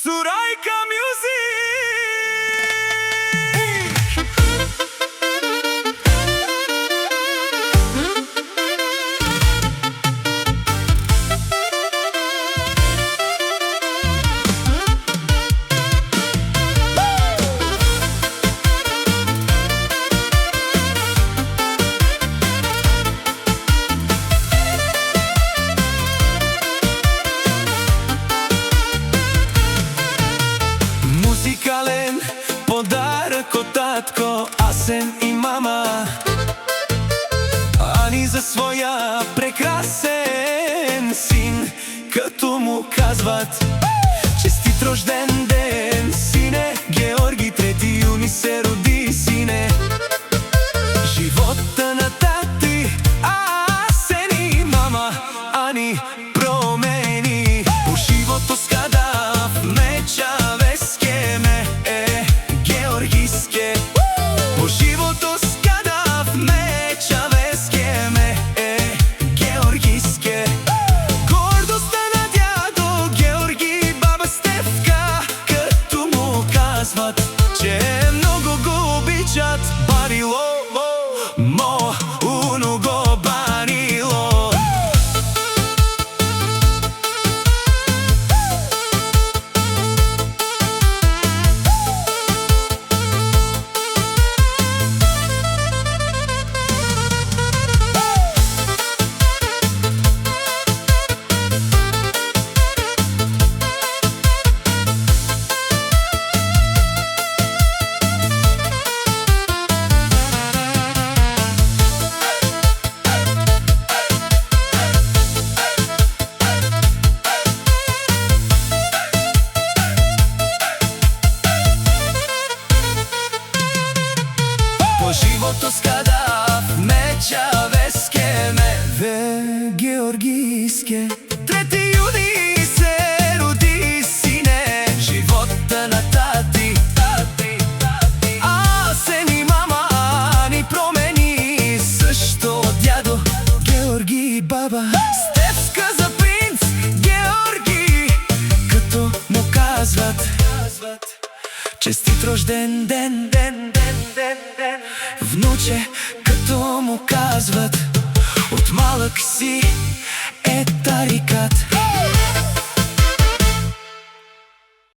Сурайка Мюзик. Музикален подарък от татко, Асен и мама. Ани за своя прекрасен син, като му казват: честит рожден ден, сине! Георги, 3 юни се роди, сине. Живота на тати Асен и мама Ани промени. По живото скада в меча че много го обичат. Банило, мо, уно го банило. Живото скада в меча вескеме, Георгийске. 3 юни се роди, сине. Живота на тати Асен и мама ни промени. Също дядо Георги и баба Стефка за принц Георги, като му казват: честит рожден ден, внуче, като му казват: от малък си е тарикат.